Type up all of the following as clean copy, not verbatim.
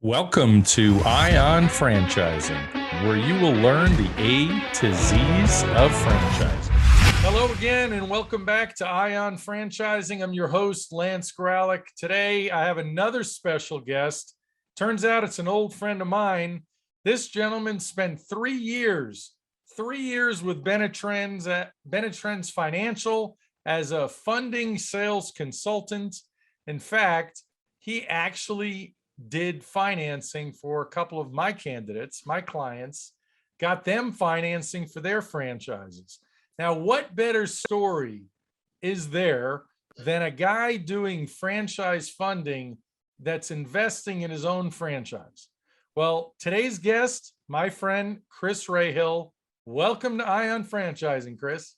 Welcome to Ion Franchising, where you will learn the A to Z's of franchising. Hello again, and welcome back to Ion Franchising. I'm your host, Lance Graulich. Today, I have another special guest. Turns out it's an old friend of mine. This gentleman spent 3 years with Benetrends Financial as a funding sales consultant. In fact, he actually did financing for a couple of my candidates, my clients, got them financing for their franchises. Now, what better story is there than a guy doing franchise funding that's investing in his own franchise? Well, today's guest, my friend, Chris Rahill. Welcome to Ion Franchising, Chris.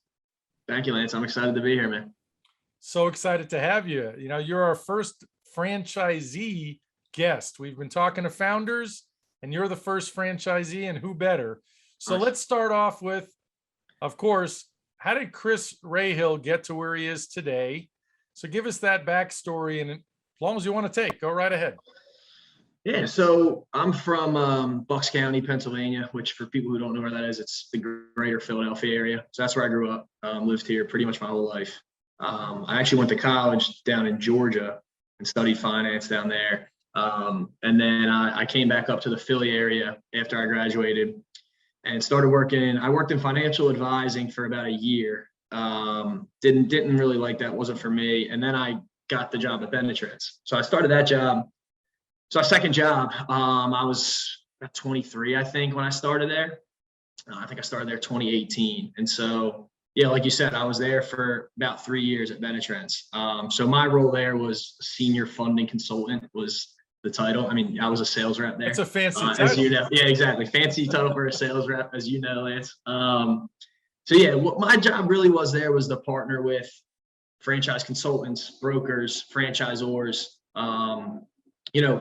Thank you, Lance. I'm excited to be here, man. So excited to have you. You know, you're our first franchisee guest. We've been talking to founders, and you're the first franchisee, and who better? So Nice. Let's start off with, of course, how did Chris Rahill get to where he is today? So give us that backstory, and as long as you want to take, go right ahead. Yeah, so I'm from Bucks County, Pennsylvania, which for people who don't know where that is, it's the greater Philadelphia area. So that's where I grew up, lived here pretty much my whole life. I actually went to college down in Georgia and studied finance down there. And then I came back up to the Philly area after I graduated and started working. I worked in financial advising for about a year. Didn't really like that, wasn't for me. And then I got the job at Benetrends. So I started that job. So our second job, I was about 23, I think, when I started there. I think I started there 2018. And so, yeah, like you said, I was there for about 3 years at Benetrends. So my role there was senior funding consultant was the title. I mean, I was a sales rep there. It's a fancy title. As you know. Yeah, exactly. Fancy title for a sales rep, as you know, Lance. So yeah, what my job really was there was to partner with franchise consultants, brokers, franchisors,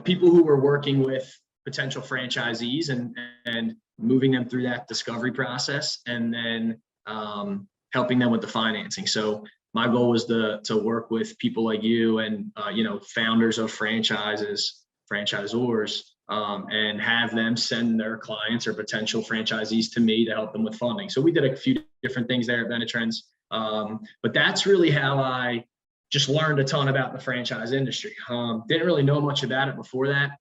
people who were working with potential franchisees and moving them through that discovery process, and then helping them with the financing. So my goal was to work with people like you and founders of franchises, franchisors, and have them send their clients or potential franchisees to me to help them with funding. So we did a few different things there at Benetrends, but that's really how I just learned a ton about the franchise industry. Didn't really know much about it before that.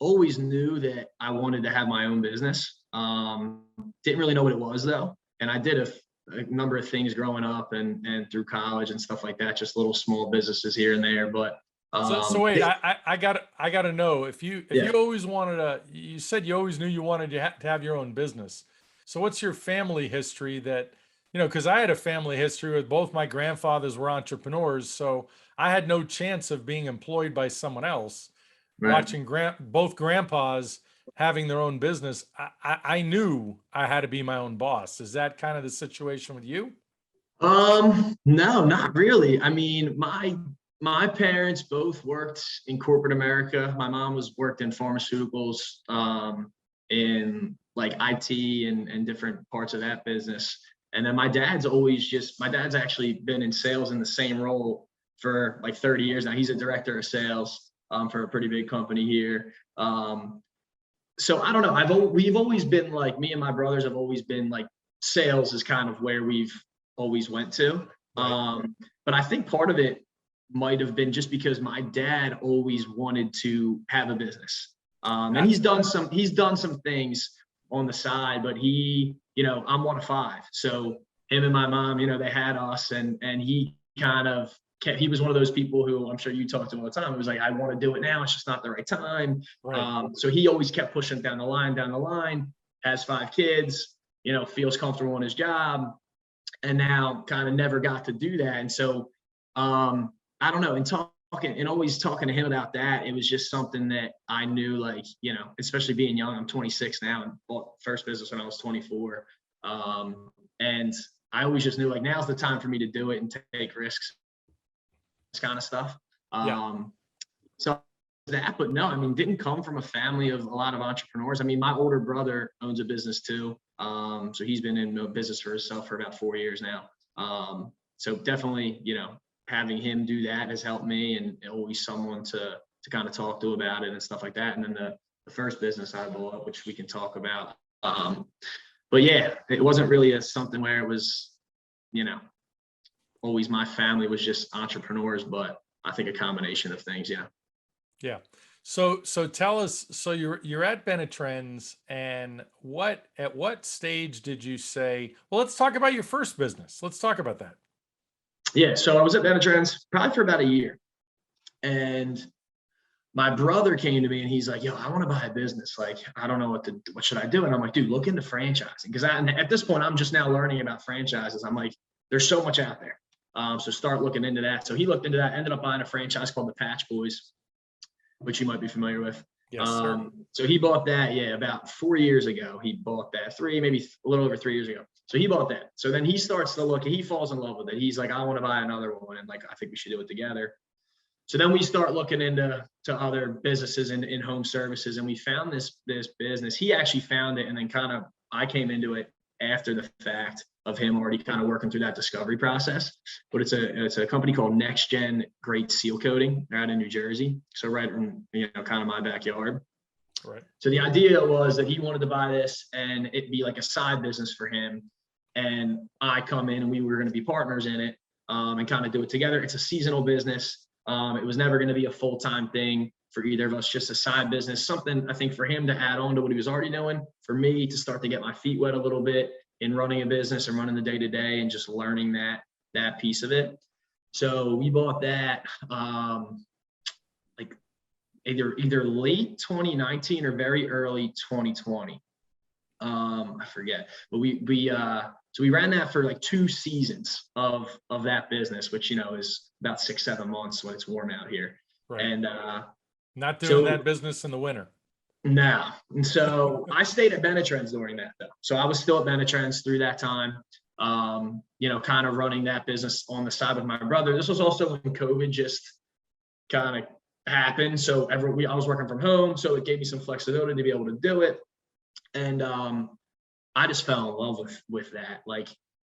Always knew that I wanted to have my own business. Didn't really know what it was though. And I did a number of things growing up and through college and stuff like that, just little small businesses here and there. But so wait, I got to know if you always wanted to. You said you always knew you wanted to have your own business. So what's your family history that? Because I had a family history with both my grandfathers were entrepreneurs, so I had no chance of being employed by someone else. Right. Watching both grandpas having their own business, I knew I had to be my own boss. Is that kind of the situation with you? No, not really. I mean, my parents both worked in corporate America. My mom worked in pharmaceuticals, in like IT and different parts of that business. And then my dad's actually been in sales in the same role for like 30 years now. He's a director of sales for a pretty big company here. So I don't know. We've always been like, me and my brothers have always been like, sales is kind of where we've always went to. But I think part of it might have been just because my dad always wanted to have a business. And he's done some things on the side, but I'm one of five. So him and my mom, they had us, and he kind of he was one of those people who I'm sure you talk to all the time. It was like, I want to do it now. It's just not the right time. Right. So he always kept pushing down the line, has 5 kids, feels comfortable in his job, and now kind of never got to do that. And so, I don't know, always talking to him about that, it was just something that I knew, like, especially being young, I'm 26 now and bought first business when I was 24. And I always just knew, like, now's the time for me to do it and take risks, this kind of stuff. So that, but no, I mean, didn't come from a family of a lot of entrepreneurs. I mean, my older brother owns a business too. So he's been in business for himself for about 4 years now. So definitely, having him do that has helped me, and always someone to to kind of talk to about it and stuff like that. And then the first business I bought, which we can talk about. But yeah, it wasn't really something where it was, always my family was just entrepreneurs, but I think a combination of things. Yeah. Yeah. So tell us, so you're at Benetrends, and at what stage did you say, well, let's talk about your first business. Let's talk about that. Yeah. So I was at Benetrends probably for about a year, and my brother came to me and he's like, yo, I want to buy a business. Like, I don't know what should I do? And I'm like, dude, look into franchising. Cause at this point, I'm just now learning about franchises. I'm like, there's so much out there. So start looking into that. So he looked into that, ended up buying a franchise called the Patch Boys, which you might be familiar with. Yes, sir. So he bought that, about 4 years ago. He bought that maybe a little over 3 years ago. So he bought that. So then he starts to look, and he falls in love with it. He's like, I want to buy another one. And like, I think we should do it together. So then we start looking into other businesses in home services, and we found this business. He actually found it, and then kind of I came into it after the fact of him already kind of working through that discovery process. But it's a company called Next Gen Great Seal Coating. They're out in New Jersey, so right in kind of my backyard. Right. So the idea was that he wanted to buy this, and it'd be like a side business for him, and I come in, and we were going to be partners in it, and kind of do it together. It's a seasonal business. It was never going to be a full-time thing for either of us, just a side business, something I think for him to add on to what he was already doing, for me to start to get my feet wet a little bit in running a business and running the day-to-day and just learning that piece of it. So we bought that like either late 2019 or very early 2020. I forget, but so we ran that for like 2 seasons of that business, which, is about 6-7 months when it's warm out here. Right. And not doing that business in the winter. No. And so I stayed at Benetrends during that though. So I was still at Benetrends through that time, kind of running that business on the side with my brother. This was also when COVID just kind of happened. So I was working from home, so it gave me some flexibility to be able to do it. And I just fell in love with that, like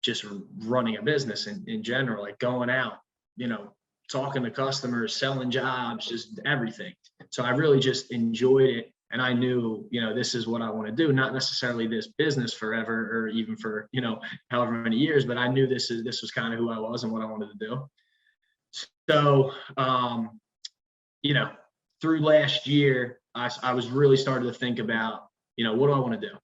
just running a business in general, like going out, talking to customers, selling jobs, just everything. So I really just enjoyed it. And I knew, this is what I want to do, not necessarily this business forever or even for, however many years, but I knew this was kind of who I was and what I wanted to do. So, through last year, I was really starting to think about, what do I want to do?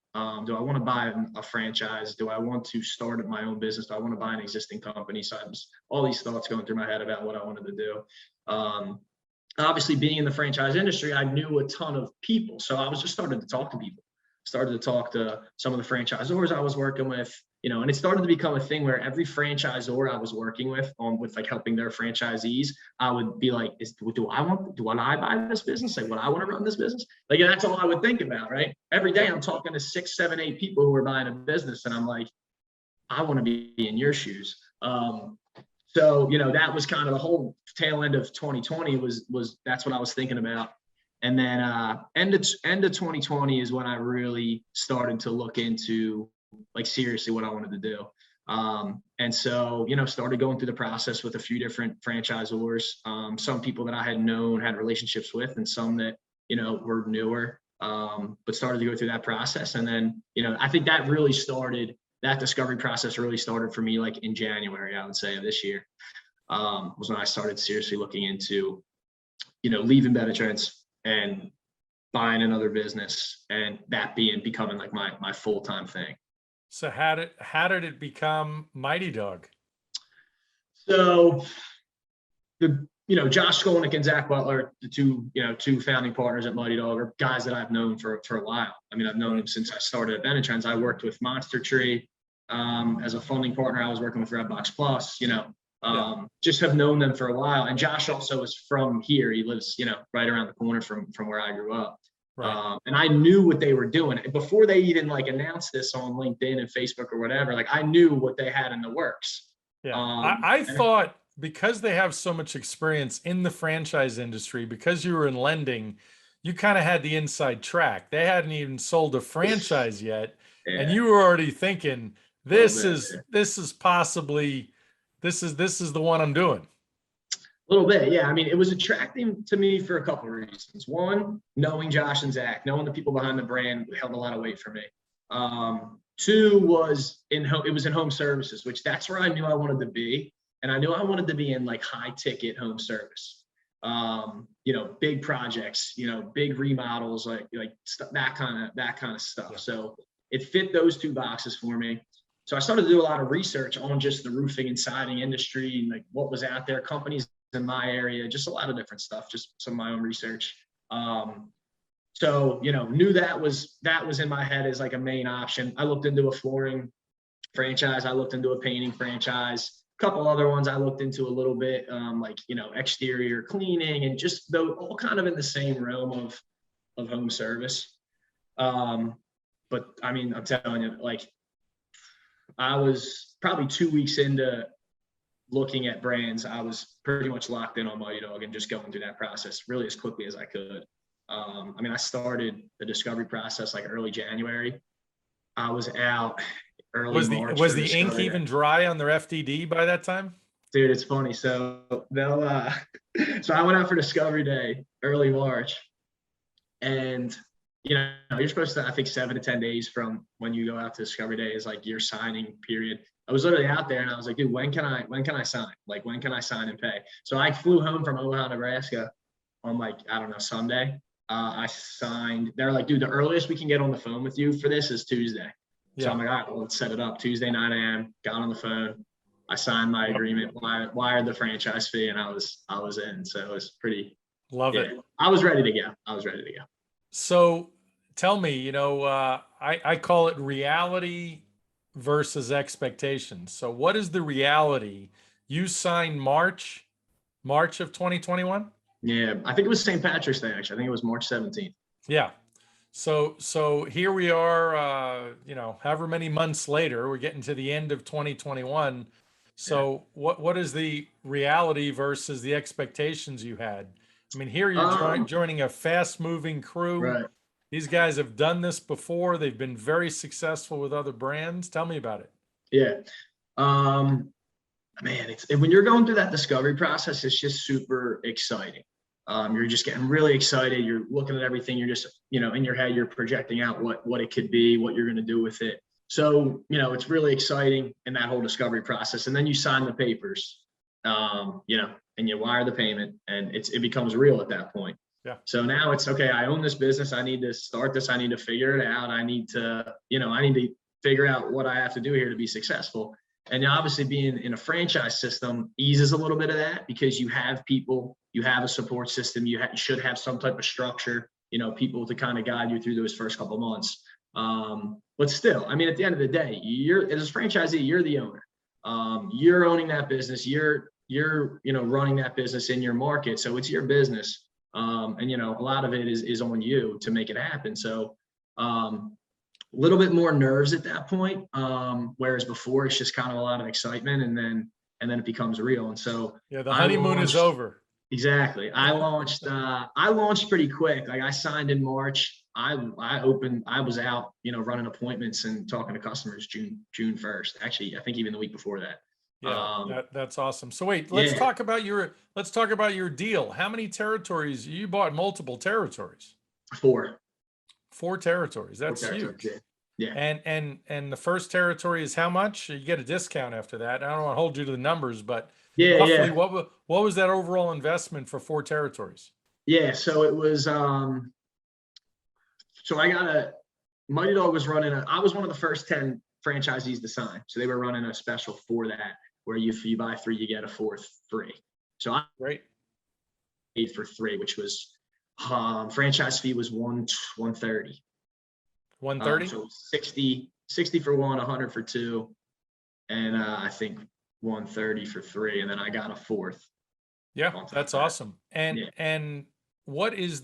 Do I want to buy a franchise? Do I want to start my own business? Do I want to buy an existing company? So I was all these thoughts going through my head about what I wanted to do. Obviously, being in the franchise industry, I knew a ton of people. So I was just starting to talk to people, started to talk to some of the franchisors I was working with, and it started to become a thing where every franchisor I was working with like helping their franchisees, I would be like, do I buy this business? Like, would I want to run this business? Like, that's all I would think about, right? Every day I'm talking to 6, 7, 8 people who are buying a business, and I'm like, I want to be in your shoes. So, that was kind of the whole tail end of 2020 was that's what I was thinking about. And then end of 2020 is when I really started to look into like seriously what I wanted to do. And so, started going through the process with a few different franchisors, some people that I had relationships with, and some that, were newer, but started to go through that process. And then, I think that discovery process really started for me like in January, I would say, of this year, was when I started seriously looking into, leaving Benetrends and buying another business, and that becoming like my full-time thing. So how did it become Mighty Dog? So Josh Skolnick and Zach Butler, the two founding partners at Mighty Dog, are guys that I've known for a while. I mean, I've known them since I started at Benetrends. I worked with Monster Tree as a funding partner. I was working with Redbox Plus, just have known them for a while. And Josh also is from here. He lives, right around the corner from where I grew up. Right. And I knew what they were doing before they even like announced this on LinkedIn and Facebook or whatever. Like, I knew what they had in the works. Yeah. I thought, because they have so much experience in the franchise industry, because you were in lending, you kind of had the inside track. They hadn't even sold a franchise yet. Yeah. And you were already thinking, this is the one I'm doing. A little bit, yeah. I memean, it was attracting to me for a couple of reasons. One, knowing Josh and Zach, knowing the people behind the brand held a lot of weight for me. Two was it was in home services, which that's where I knew I wanted to be. And I knew I wanted to be in like high ticket home service. Big projects, big remodels, that kind of stuff. Yeah. So it fit those two boxes for me. So I started to do a lot of research on just the roofing and siding industry and like what was out there, companies in my area, just a lot of different stuff, just some of my own research. Knew that was in my head as like a main option. I looked into a flooring franchise. I looked into a painting franchise. A couple other ones I looked into a little bit, exterior cleaning and just though all kind of in the same realm of home service. But I mean, I'm telling you, like I was probably 2 weeks into looking at brands. I was pretty much locked in on Mighty Dog and just going through that process really as quickly as I could. I started the discovery process like early January. I was out early March. Was the ink even dry on their FDD by that time? Dude, it's funny. So so I went out for Discovery Day early March, and you're supposed to, I think 7 to 10 days from when you go out to Discovery Day is like your signing period. I was literally out there and I was like, dude, when can I sign? Like, when can I sign and pay? So I flew home from Omaha, Nebraska on Sunday. I signed. They're like, dude, the earliest we can get on the phone with you for this is Tuesday. Yeah. So I'm like, all right, well, let's set it up. Tuesday, 9 a.m., got on the phone. I signed my agreement, wired the franchise fee, and I was in. So it was pretty. Love it. I was ready to go. So tell me, I call it reality versus expectations. So what is the reality? You signed March of 2021? Yeah, I think it was St. Patrick's Day, actually. I think it was March 17th. Yeah. So here we are, however many months later, we're getting to the end of 2021. So what is the reality versus the expectations you had? I mean, here you're joining a fast moving crew. Right. These guys have done this before. They've been very successful with other brands. Tell me about it. Yeah. Man, when you're going through that discovery process, it's just super exciting. You're just getting really excited. You're looking at everything. You're just, in your head, you're projecting out what it could be, what you're going to do with it. So, it's really exciting in that whole discovery process. And then you sign the papers, and you wire the payment, and it becomes real at that point. Yeah. So now it's okay. I own this business. I need to start this. I need to figure it out. I need to figure out what I have to do here to be successful. And obviously being in a franchise system eases a little bit of that because you have people, you have a support system, you should have some type of structure, people to kind of guide you through those first couple of months. But still, I mean, at the end of the day, as a franchisee, you're the owner. You're owning that business. You're running that business in your market. So it's your business. And a lot of it is on you to make it happen. So, a little bit more nerves at that point. Whereas before it's just kind of a lot of excitement and then it becomes real. And so the honeymoon is over. Exactly. I launched pretty quick. Like I signed in March. I was out, running appointments and talking to customers June 1st. Actually, I think even the week before that. Yeah, that's awesome. So wait, let's talk about your deal. How many territories? You bought multiple territories. 4 territories. That's huge. Yeah. And the first territory is how much? You get a discount after that. I don't want to hold you to the numbers, but roughly, what was that overall investment for 4 territories? Yeah, so it was so Mighty Dog was running I was one of the first 10 franchisees to sign. So they were running a special for that where if you buy 3, you get a 4th free. So I paid for 3, which was franchise fee was $130. 130. So 60 for 1, 100 for 2, and I think 130 for 3, and then I got a 4th. Yeah, that's awesome. And what is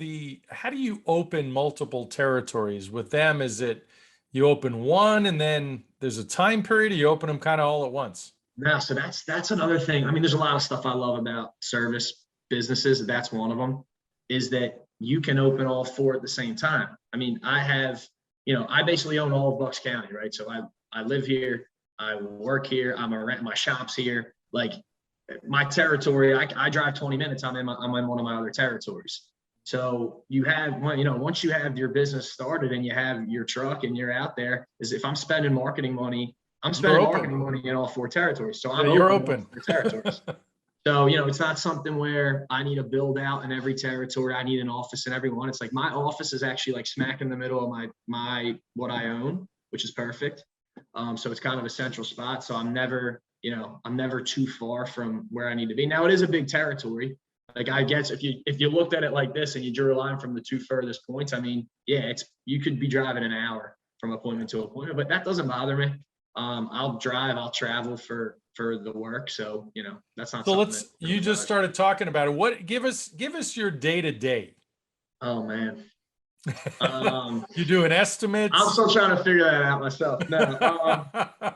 how do you open multiple territories with them? Is it you open one and then there's a time period, or you open them kind of all at once? No, so that's another thing. I mean, there's a lot of stuff I love about service businesses. That's one of them, is that you can open all 4 at the same time. I mean, I have, I basically own all of Bucks County, right? So I live here, I work here, my shop's here. Like my territory, I drive 20 minutes, I'm in one of my other territories. So you have, once you have your business started and you have your truck and you're out there, is if I'm spending marketing money, I'm spending marketing money in all 4 territories. So I'm you're open in open. all 4 territories. So, it's not something where I need to build out in every territory. I need an office in every one. It's like my office is actually like smack in the middle of my what I own, which is perfect. So it's kind of a central spot. So I'm never too far from where I need to be. Now it is a big territory. Like I guess if you looked at it like this and you drew a line from the 2 furthest points, I mean, yeah, you could be driving an hour from appointment to appointment, but that doesn't bother me. I'll travel for the work. So, that's not So something you just started talking about it. Give us your day to day. Oh man. You doing estimates? I'm still trying to figure that out myself. No,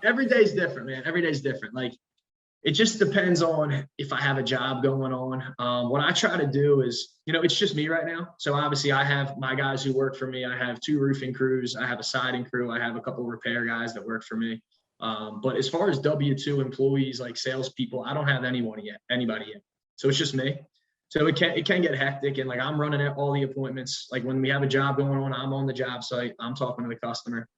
every day's different, man. Every day's different. Like, it just depends on if I have a job going on. What I try to do is, it's just me right now. So obviously I have my guys who work for me. I have 2 roofing crews. I have a siding crew. I have a couple of repair guys that work for me. But as far as W-2 employees, like salespeople, I don't have anybody yet. So it's just me. So it can get hectic, and like I'm running all the appointments. Like when we have a job going on, I'm on the job site. I'm talking to the customer.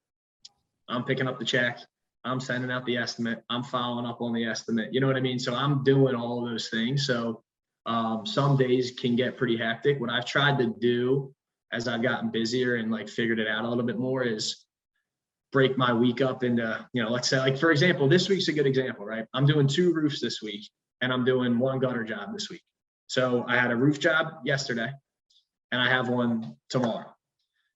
I'm picking up the check. I'm sending out the estimate. I'm following up on the estimate. You know what I mean? So I'm doing all of those things. So some days can get pretty hectic. What I've tried to do as I've gotten busier and like figured it out a little bit more is break my week up into, let's say, like, for example, this week's a good example, right? I'm doing 2 roofs this week and I'm doing 1 gutter job this week. So I had a roof job yesterday and I have one tomorrow.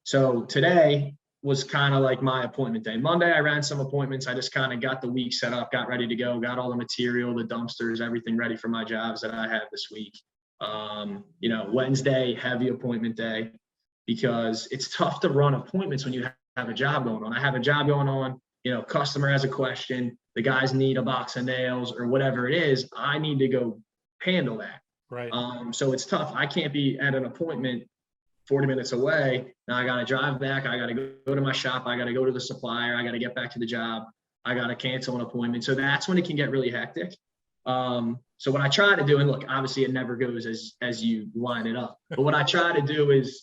So today was kind of like my appointment day. Monday, I ran some appointments. I just kind of got the week set up, got ready to go, got all the material, the dumpsters, everything ready for my jobs that I have this week. Wednesday, heavy appointment day, because it's tough to run appointments when you have a job going on. I have a job going on, customer has a question, the guys need a box of nails or whatever it is. I need to go handle that. Right. So it's tough. I can't be at an appointment 40 minutes away. Now I got to drive back. I got to go to my shop. I got to go to the supplier. I got to get back to the job. I got to cancel an appointment. So that's when it can get really hectic. So what I try to do, and look, obviously it never goes as you line it up, but what I try to do is,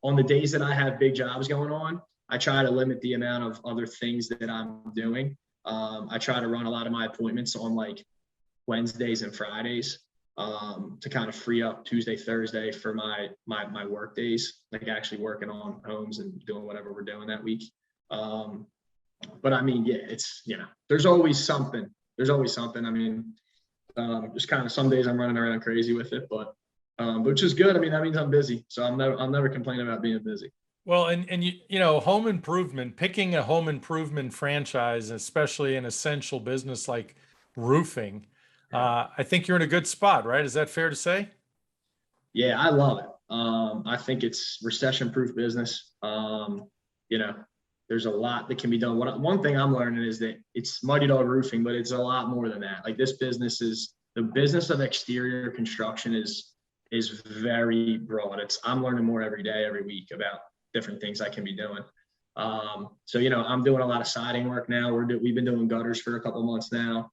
on the days that I have big jobs going on, I try to limit the amount of other things that I'm doing. I try to run a lot of my appointments on like Wednesdays and Fridays. To kind of free up Tuesday, Thursday for my work days, like actually working on homes and doing whatever we're doing that week. But I mean, yeah, it's, there's always something. I mean, just kind of some days I'm running around crazy with it, but which is good. I mean, that means I'm busy. So I'll never complain about being busy. Well, and home improvement, picking a home improvement franchise, especially an essential business like roofing, I think you're in a good spot, right? Is that fair to say? Yeah, I love it. I think it's recession-proof business. There's a lot that can be done. One thing I'm learning is that it's Muddy Dog Roofing, but it's a lot more than that. Like, this business the business of exterior construction is very broad. I'm learning more every day, every week about different things I can be doing. So I'm doing a lot of siding work now. We've been doing gutters for a couple months now.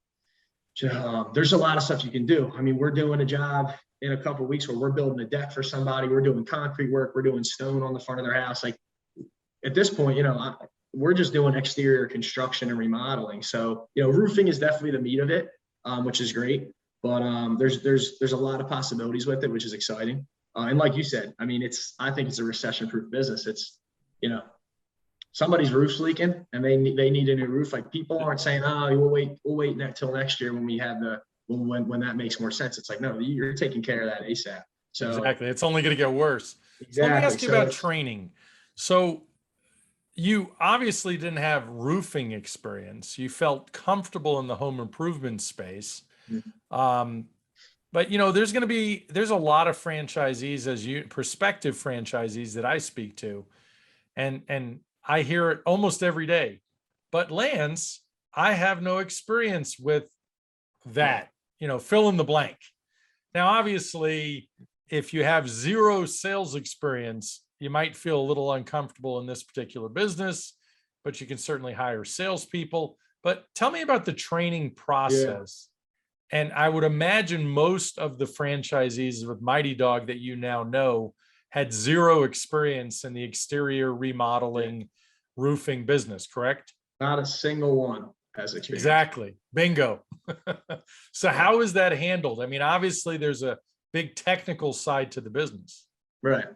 There's a lot of stuff you can do. I mean, we're doing a job in a couple of weeks where we're building a deck for somebody. We're doing concrete work. We're doing stone on the front of their house. Like, at this point, we're just doing exterior construction and remodeling. So, roofing is definitely the meat of it, which is great. But there's a lot of possibilities with it, which is exciting. And like you said, I mean, I think it's a recession-proof business. It's, somebody's roof's leaking and they need a new roof. Like, people aren't saying, oh, we'll wait until next year when we have when that makes more sense. It's like, no, you're taking care of that ASAP. So exactly. It's only going to get worse. Exactly. So let me ask you about training. So you obviously didn't have roofing experience. You felt comfortable in the home improvement space. Mm-hmm. But there's a lot of franchisees, prospective franchisees that I speak to, and I hear it almost every day. But Lance, I have no experience with that, fill in the blank. Now, obviously, if you have 0 sales experience, you might feel a little uncomfortable in this particular business, but you can certainly hire salespeople. But tell me about the training process And I would imagine most of the franchisees with Mighty Dog that you now know had zero experience in the exterior remodeling, roofing business, correct? Not a single one has experience. Exactly. Bingo. So Yeah. how is that handled? I mean, obviously there's a big technical side to the business. Right.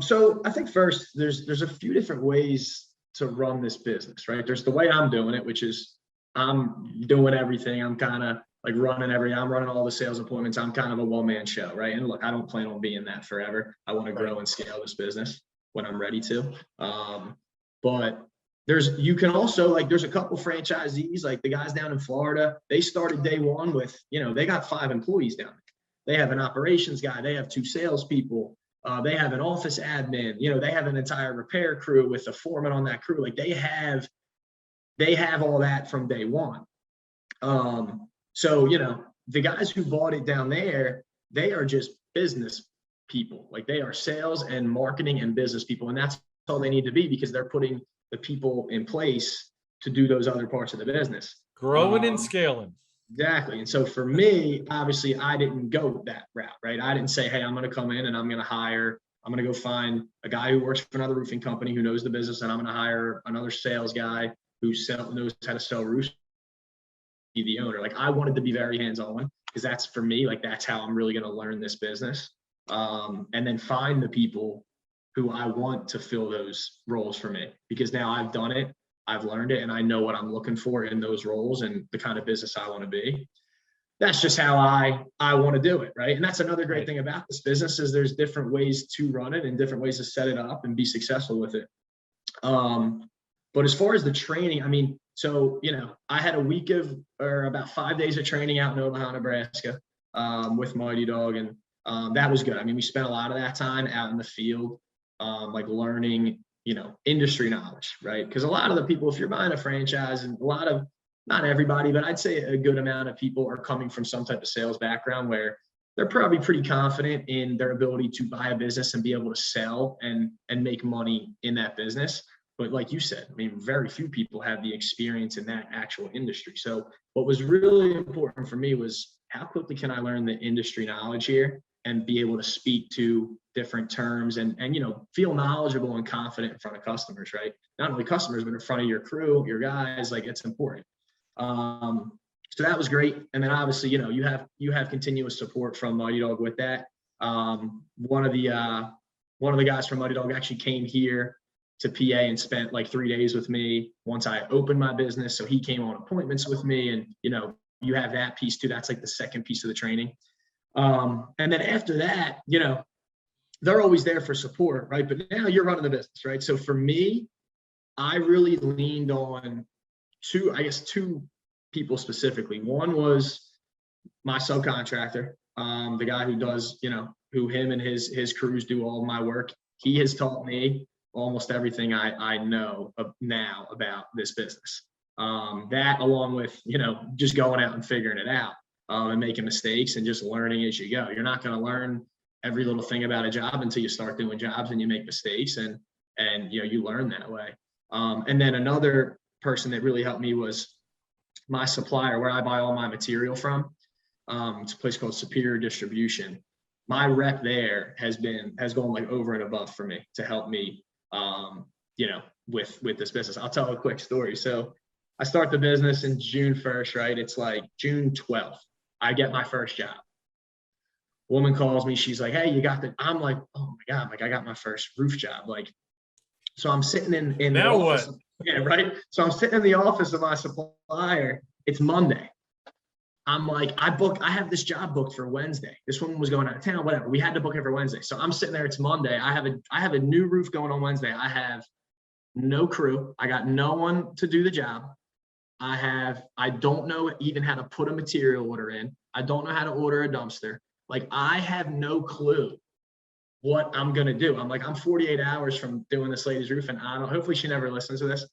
So I think first there's a few different ways to run this business, right? There's the way I'm doing it, which is I'm doing everything. I'm kind of like I'm running all the sales appointments. I'm kind of a one-man show, right? And look, I don't plan on being that forever. I want to grow and scale this business when I'm ready to. But you can also, like, there's a couple franchisees, like the guys down in Florida, they started day one with, they got 5 employees down there. They have an operations guy, they have 2 salespeople, they have an office admin, they have an entire repair crew with a foreman on that crew. Like they have all that from day one. So, the guys who bought it down there, they are just business people. Like they are sales and marketing and business people. And that's all they need to be, because they're putting the people in place to do those other parts of the business. Growing and scaling. Exactly. And so for me, obviously, I didn't go that route, right? I didn't say, hey, I'm going to come in and I'm going to go find a guy who works for another roofing company who knows the business, and I'm going to hire another sales guy who knows how to sell roofs, be the owner. Like I wanted to be very hands-on, because that's, for me, like that's how I'm really going to learn this business. And then find the people who I want to fill those roles for me, because now I've done it. I've learned it, and I know what I'm looking for in those roles and the kind of business I want to be. That's just how I want to do it, right? And that's another great thing about this business, is there's different ways to run it and different ways to set it up and be successful with it. But as far as the training, I mean, so, I had about 5 days of training out in Omaha, Nebraska, with Mighty Dog, and that was good. I mean, we spent a lot of that time out in the field, like learning, industry knowledge, right? Because a lot of the people, if you're buying a franchise, and not everybody, but I'd say a good amount of people are coming from some type of sales background where they're probably pretty confident in their ability to buy a business and be able to sell and make money in that business. But like you said, I mean, very few people have the experience in that actual industry. So what was really important for me was, how quickly can I learn the industry knowledge here and be able to speak to different terms and feel knowledgeable and confident in front of customers, right? Not only customers, but in front of your crew, your guys. Like, it's important. So that was great. And then obviously, you have continuous support from Mighty Dog with that. One of the guys from Mighty Dog actually came here to PA and spent like 3 days with me once I opened my business. So he came on appointments with me, and you have that piece too. That's like the second piece of the training. And then after that, they're always there for support, right? But now you're running the business, right? So for me, I really leaned on two people specifically. One was my subcontractor, the guy who does, who him and his crews do all of my work. He has taught me almost everything I know now about this business. That, along with, just going out and figuring it out, and making mistakes and just learning as you go. You're not going to learn every little thing about a job until you start doing jobs and you make mistakes, and you learn that way. And then another person that really helped me was my supplier, where I buy all my material from. It's a place called Superior Distribution. My rep there has gone like over and above for me to help me, with this business. I'll tell a quick story. So I start the business in June 1st, right? It's like June 12th. I get my first job. Woman calls me. She's like, hey, you got the, I'm like, oh my God, like I got my first roof job. Like, so I'm sitting in now the office. What? Yeah, right. So I'm sitting in the office of my supplier. It's Monday. I'm like, I have this job booked for Wednesday. This woman was going out of town, whatever. We had to book it for Wednesday. So I'm sitting there, it's Monday. I have a new roof going on Wednesday. I have no crew. I got no one to do the job. I don't know even how to put a material order in. I don't know how to order a dumpster. Like, I have no clue what I'm going to do. I'm 48 hours from doing this lady's roof, and I don't, hopefully she never listens to this.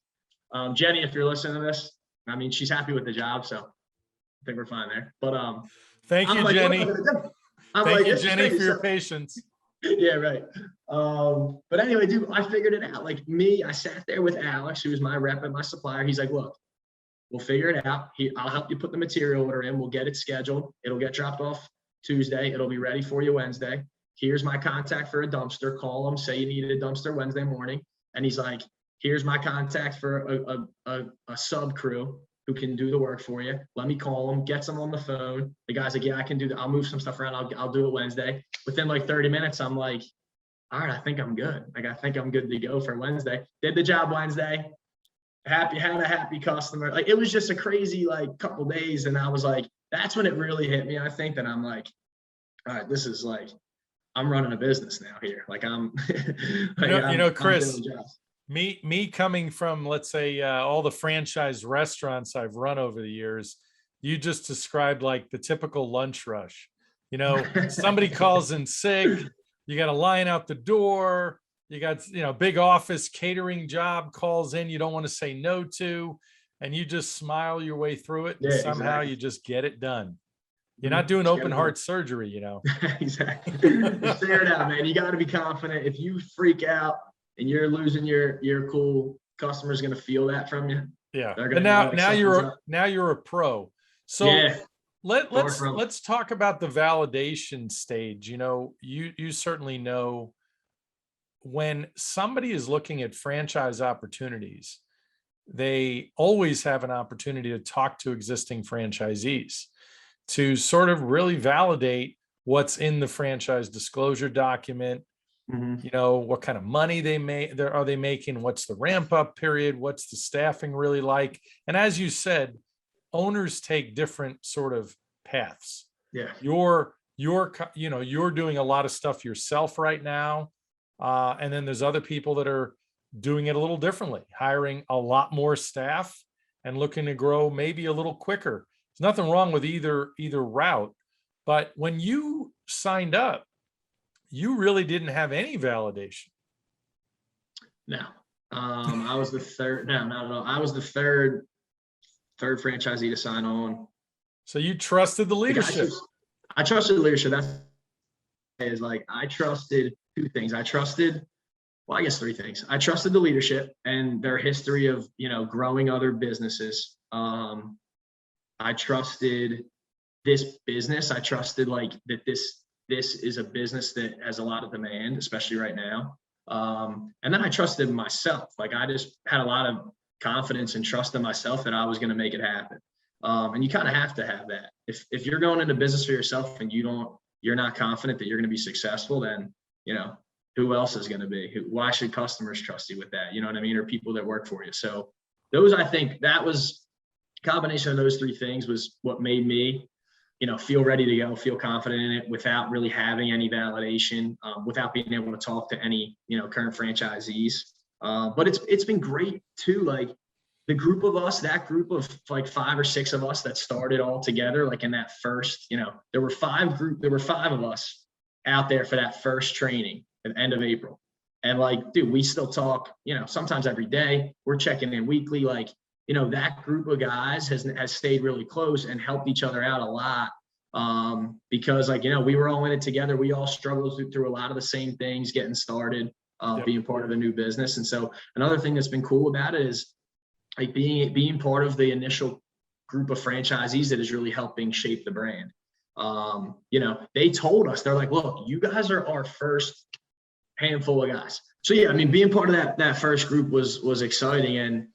Jenny, if you're listening to this, I mean, she's happy with the job, so I think we're fine there. But thank you, Jenny. Thank you, Jenny, for your patience. Yeah, right. But anyway, dude, I figured it out. Like me, I sat there with Alex, who was my rep and my supplier. He's like, look, We'll figure it out. I'll help you put the material order in. We'll get it scheduled. It'll get dropped off Tuesday. It'll be ready for you Wednesday. Here's my contact for a dumpster. Call them, say you need a dumpster Wednesday morning. And he's like, here's my contact for a sub crew who can do the work for you. Let me call them, get them on the phone. The guy's like, yeah, I can do that. I'll move some stuff around. I'll do it Wednesday. Within like 30 minutes, I'm like, all right, I think I'm good. Like, I think I'm good to go for Wednesday. Did the job Wednesday. Had a happy customer. Like, it was just a crazy like couple days. And I was like, that's when it really hit me. I think that I'm like, all right, this is like, I'm running a business now here. Like I'm, like, Chris, me coming from, let's say, all the franchise restaurants I've run over the years, you just described like the typical lunch rush. Somebody calls in sick, you got a line out the door, you got, big office catering job calls in, you don't want to say no to, and you just smile your way through it. And somehow you just get it done. You're not doing open heart surgery, Exactly. Figure it out, man. You got to be confident. If you freak out and you're losing your cool, customer's going to feel that from you. Yeah. But now you're a pro. So yeah. let's talk about the validation stage. You certainly know when somebody is looking at franchise opportunities, they always have an opportunity to talk to existing franchisees to sort of really validate what's in the franchise disclosure document. What kind of money are they making? What's the ramp up period? What's the staffing really like? And as you said, owners take different sort of paths. Yeah. You're doing a lot of stuff yourself right now. And then there's other people that are doing it a little differently, hiring a lot more staff and looking to grow maybe a little quicker. There's nothing wrong with either route. But when you signed up, you really didn't have any validation. No. I was the third. No, not at all. I was the third franchisee to sign on. So you trusted the leadership. I trusted the leadership. I trusted two things. I guess three things. I trusted the leadership and their history of, growing other businesses. I trusted this business. I trusted like that this is a business that has a lot of demand, especially right now. And then I trusted myself. Like, I just had a lot of confidence and trust in myself that I was going to make it happen. And you kind of have to have that. If you're going into business for yourself and you're not confident that you're going to be successful, then, who else is going to be? Why should customers trust you with that? You know what I mean? Or people that work for you. So I think that was a combination of those three things was what made me, feel ready to go, feel confident in it without really having any validation, without being able to talk to any, current franchisees. But it's been great too. Like, the group of us, that group of like 5 or 6 of us that started all together, like in that first, there were 5 of us out there for that first training at the end of April. And like, dude, we still talk, sometimes every day. We're checking in weekly. Like, that group of guys has stayed really close and helped each other out a lot. Because like, we were all in it together. We all struggled through a lot of the same things getting started, being part of a new business. And so another thing that's been cool about it is like being part of the initial group of franchisees that is really helping shape the brand. They told us, they're like, look, you guys are our first handful of guys. So yeah, I mean, being part of that first group was exciting. And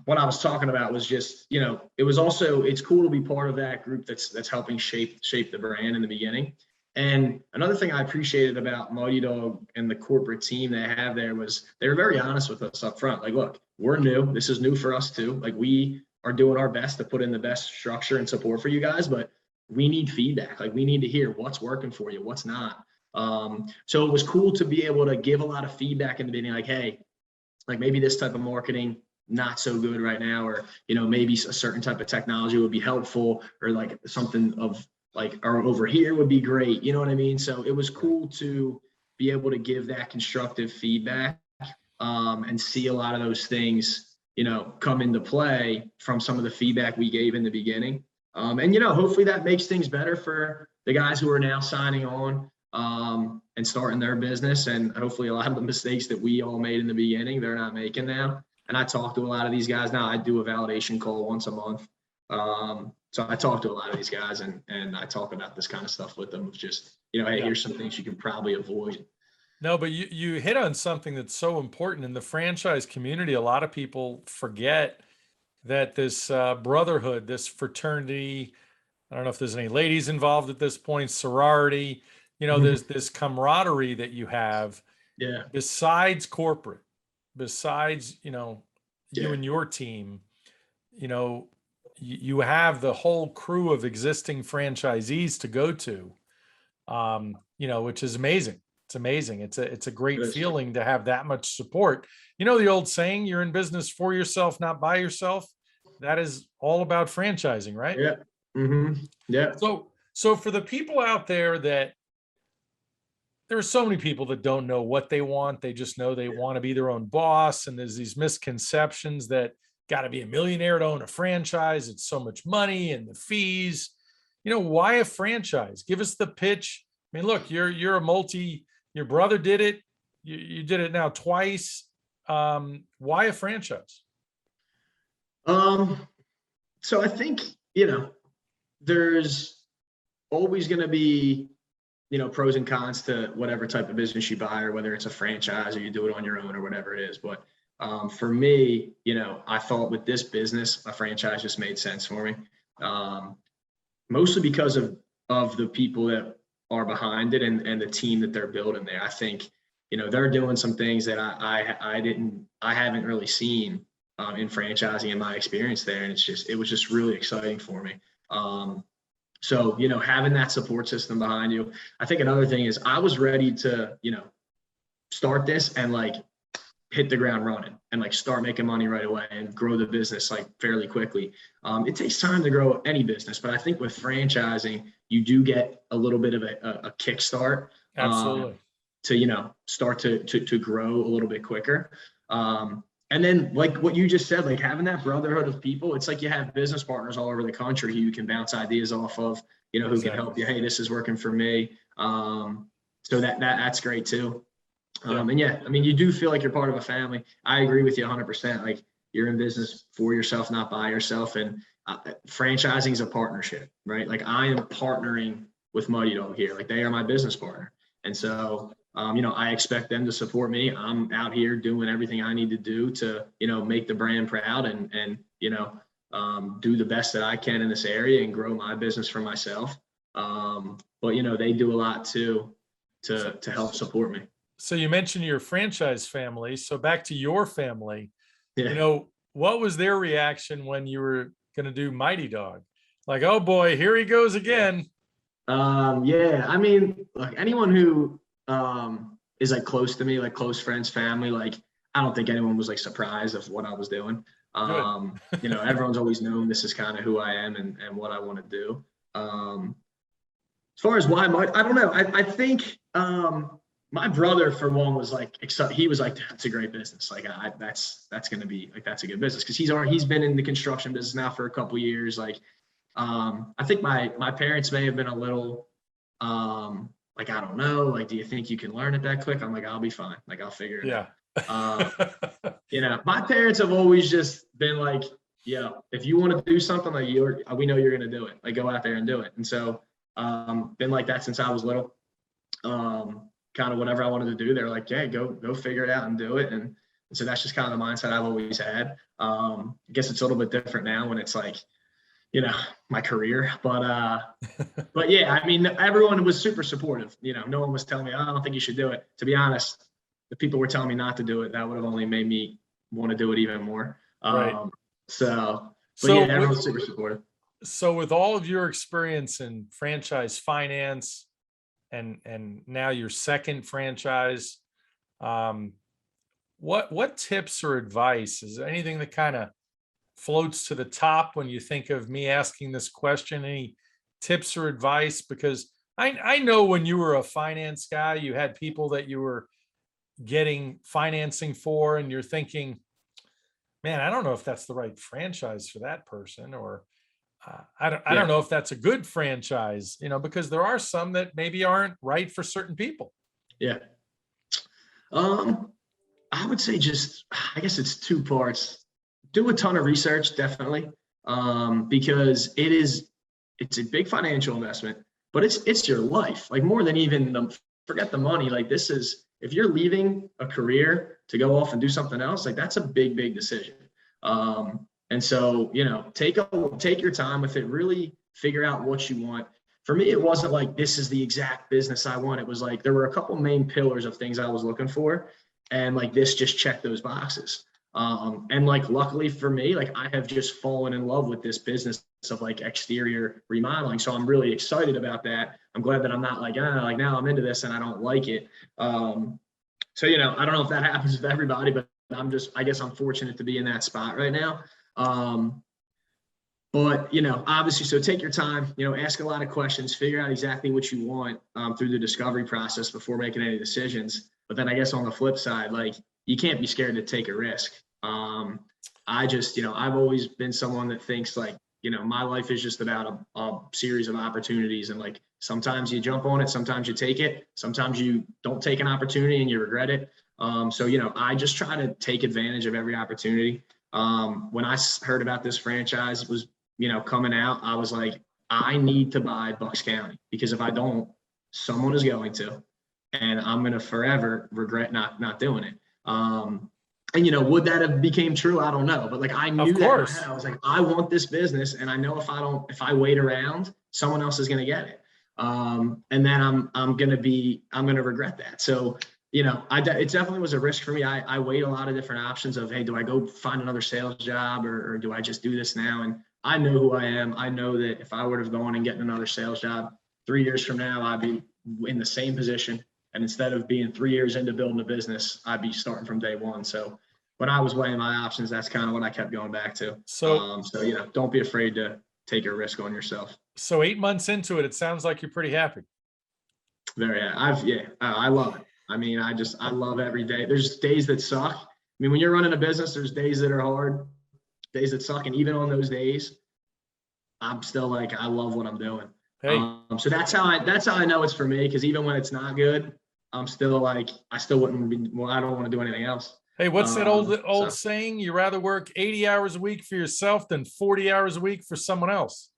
what I was talking about was just, it's cool to be part of that group that's helping shape the brand in the beginning. And another thing I appreciated about Mighty Dog and the corporate team they have there was they were very honest with us up front. Like, look, we're new. This is new for us too. Like, we are doing our best to put in the best structure and support for you guys, but we need feedback. Like, we need to hear what's working for you, what's not. So it was cool to be able to give a lot of feedback in the beginning, like, hey, like maybe this type of marketing, not so good right now, or, maybe a certain type of technology would be helpful, or like something of like, or over here would be great. You know what I mean? So it was cool to be able to give that constructive feedback, and see a lot of those things, come into play from some of the feedback we gave in the beginning. And, hopefully that makes things better for the guys who are now signing on, and starting their business. And hopefully a lot of the mistakes that we all made in the beginning, they're not making now. and I talk to a lot of these guys now. I do a validation call once a month. So I talk to a lot of these guys, and I talk about this kind of stuff with them of just, hey, Yeah. here's some things you can probably avoid. No, but you hit on something that's so important in the franchise community. A lot of people forget that this brotherhood, this fraternity, I don't know if there's any ladies involved at this point, sorority, there's this camaraderie that you have Yeah. besides corporate, besides, you Yeah. and your team, you have the whole crew of existing franchisees to go to, which is amazing. It's amazing. It's a great Good. feeling to have that much support. You know the old saying, you're in business for yourself, not by yourself. That is all about franchising, right? Yeah. Yeah. So for the people out there that there are so many people that don't know what they want. They just know they want to be their own boss. And there's these misconceptions that got to be a millionaire to own a franchise. It's so much money and the fees. Why a franchise? Give us the pitch. I mean, look, you're your brother did it. You did it now twice. Why a franchise? So I think, there's always going to be, pros and cons to whatever type of business you buy, or whether it's a franchise or you do it on your own or whatever it is. But for me, I thought with this business, a franchise just made sense for me. Mostly because of the people that are behind it and the team that they're building there. I think, they're doing some things that I haven't really seen in franchising in my experience there. And it was just really exciting for me. So, having that support system behind you. I think another thing is I was ready to, start this and hit the ground running and start making money right away and grow the business fairly quickly. It takes time to grow any business, but I think with franchising, you do get a little bit of a kickstart. Absolutely. To, start to grow a little bit quicker. And then what you just said, having that brotherhood of people, it's like you have business partners all over the country who you can bounce ideas off of, who can help you. Hey, this is working for me. So that's great too. And yeah, I mean, you do feel like you're part of a family. I agree with you 100%. You're in business for yourself, not by yourself. And franchising is a partnership, right? I am partnering with Muddy Dog here. They are my business partner. And so, I expect them to support me. I'm out here doing everything I need to do to, make the brand proud and do the best that I can in this area and grow my business for myself. But, they do a lot too to help support me. So you mentioned your franchise family. So back to your family, Yeah. What was their reaction when you were going to do Mighty Dog? Oh boy, here he goes again. Yeah. I mean, look, anyone who is close to me, close friends, family, I don't think anyone was surprised of what I was doing. Everyone's always known this is kind of who I am and what I want to do. As far as why I don't know. I think my brother, for one, was he was that's a great business. That's going to be that's a good business because he's been in the construction business now for a couple of years. I think my parents may have been a little I don't know, do you think you can learn it that quick? I'm I'll be fine. I'll figure it out. My parents have always just been if you want to do something, we know you're going to do it. Go out there and do it. And so, been like that since I was little. Kind of whatever I wanted to do, they're hey, go figure it out and do it. And so that's just kind of the mindset I've always had. I guess it's a little bit different now when it's my career, but yeah, I mean, everyone was super supportive. No one was telling me, I don't think you should do it. To be honest, the people were telling me not to do it. That would have only made me want to do it even more. Right. So yeah, everyone's super supportive. So with all of your experience in franchise finance and now your second franchise, what tips or advice, is there anything that kind of floats to the top when you think of me asking this question? Any tips or advice? Because I know when you were a finance guy, you had people that you were getting financing for, and you're thinking, man, I don't know if that's the right franchise for that person, or I don't know if that's a good franchise, because there are some that maybe aren't right for certain people. Yeah. I would say I guess it's two parts. Do a ton of research, definitely, because it's a big financial investment, but it's your life. Like more than even forget the money. Like if you're leaving a career to go off and do something else, like that's a big, big decision. And so, take your time with it, really figure out what you want. For me, it wasn't like this is the exact business I want. It was like there were a couple main pillars of things I was looking for, and like this just checked those boxes. And like luckily for me, like I have just fallen in love with this business of like exterior remodeling. So I'm really excited about that. I'm glad that I'm not like now I'm into this and I don't like it. So I don't know if that happens with everybody, but I guess I'm fortunate to be in that spot right now. But obviously, so take your time, ask a lot of questions, figure out exactly what you want through the discovery process before making any decisions. But then I guess on the flip side, like you can't be scared to take a risk. I've always been someone that thinks like, my life is just about a series of opportunities. And like, sometimes you jump on it, sometimes you take it, sometimes you don't take an opportunity and you regret it. So I just try to take advantage of every opportunity. When I heard about this franchise was, coming out, I was like, I need to buy Bucks County, because if I don't, someone is going to, and I'm going to forever regret not doing it. And would that have became true? I don't know. But like, I knew that in my head. I was like, I want this business. And I know if I wait around, someone else is going to get it. And then I'm going to regret that. So, it definitely was a risk for me. I weighed a lot of different options of, hey, do I go find another sales job or do I just do this now? And I know who I am. I know that if I would have gone and gotten another sales job 3 years from now, I'd be in the same position. And instead of being 3 years into building a business, I'd be starting from day one. So when I was weighing my options, that's kind of what I kept going back to. So don't be afraid to take a risk on yourself. So 8 months into it, it sounds like you're pretty happy. I love it. I mean, I love every day. There's days that suck. I mean, when you're running a business, there's days that are hard, days that suck. And even on those days, I'm still like, I love what I'm doing. Hey. So that's how I know it's for me. Cause even when it's not good, I'm still like, I still wouldn't be, well, I don't want to do anything else. Hey, what's that old saying? You rather work 80 hours a week for yourself than 40 hours a week for someone else.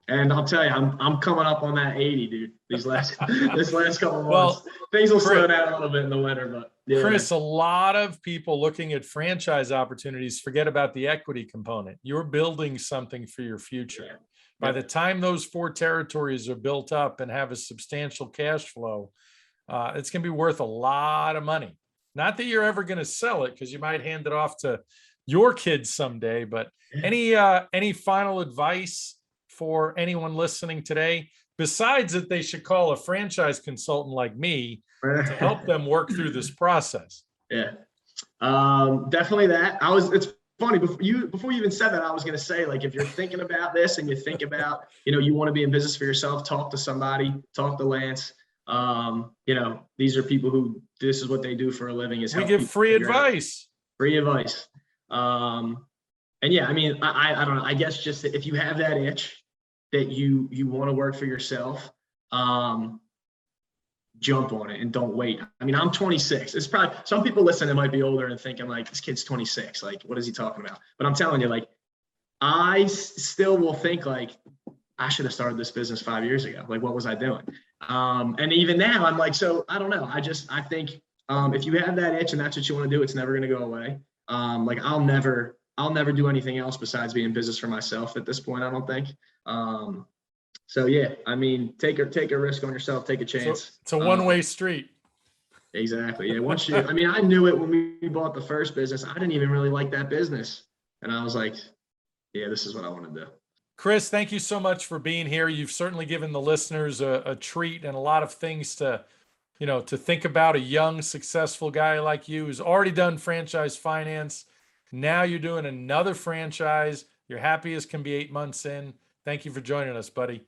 And I'll tell you, I'm coming up on that 80, dude. This last couple of months, things will slow down a little bit in the winter, but yeah. Chris, a lot of people looking at franchise opportunities forget about the equity component. You're building something for your future. Yeah. By the time those 4 territories are built up and have a substantial cash flow, it's going to be worth a lot of money. Not that you're ever going to sell it, because you might hand it off to your kids someday. But any final advice for anyone listening today, besides that they should call a franchise consultant like me to help them work through this process? Yeah, definitely that. It's funny, before you even said that, I was going to say, like, if you're thinking about this and you think about, you want to be in business for yourself, talk to somebody, talk to Lance. These are people who, this is what they do for a living, is we give free advice. Free advice. And yeah, I mean, I don't know. I guess just if you have that itch that you want to work for yourself, jump on it and don't wait. I mean, I'm 26. It's probably, some people listening might be older and thinking like, this kid's 26. Like, what is he talking about? But I'm telling you, like, I still will think like, I should have started this business 5 years ago. Like, what was I doing? And even now I'm like, so I don't know. I think if you have that itch and that's what you want to do, it's never going to go away. Like I'll never do anything else besides be in business for myself at this point, I don't think. So yeah, I mean, take a risk on yourself, take a chance. So it's a one-way street. Exactly. Yeah. I mean, I knew it when we bought the first business. I didn't even really like that business. And I was like, yeah, this is what I want to do. Chris, thank you so much for being here. You've certainly given the listeners a treat and a lot of things to think about. A young, successful guy like you who's already done franchise finance. Now you're doing another franchise. You're happy as can be 8 months in. Thank you for joining us, buddy.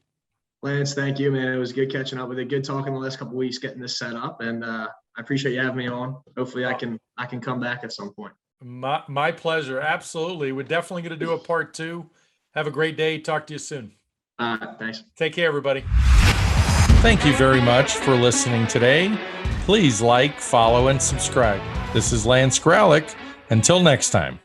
Lance, thank you, man. It was good catching up with you. Good talking the last couple of weeks, getting this set up. And I appreciate you having me on. Hopefully I can come back at some point. My pleasure. Absolutely. We're definitely going to do a part 2. Have a great day. Talk to you soon. Thanks. Take care, everybody. Thank you very much for listening today. Please like, follow, and subscribe. This is Lance Graulich. Until next time.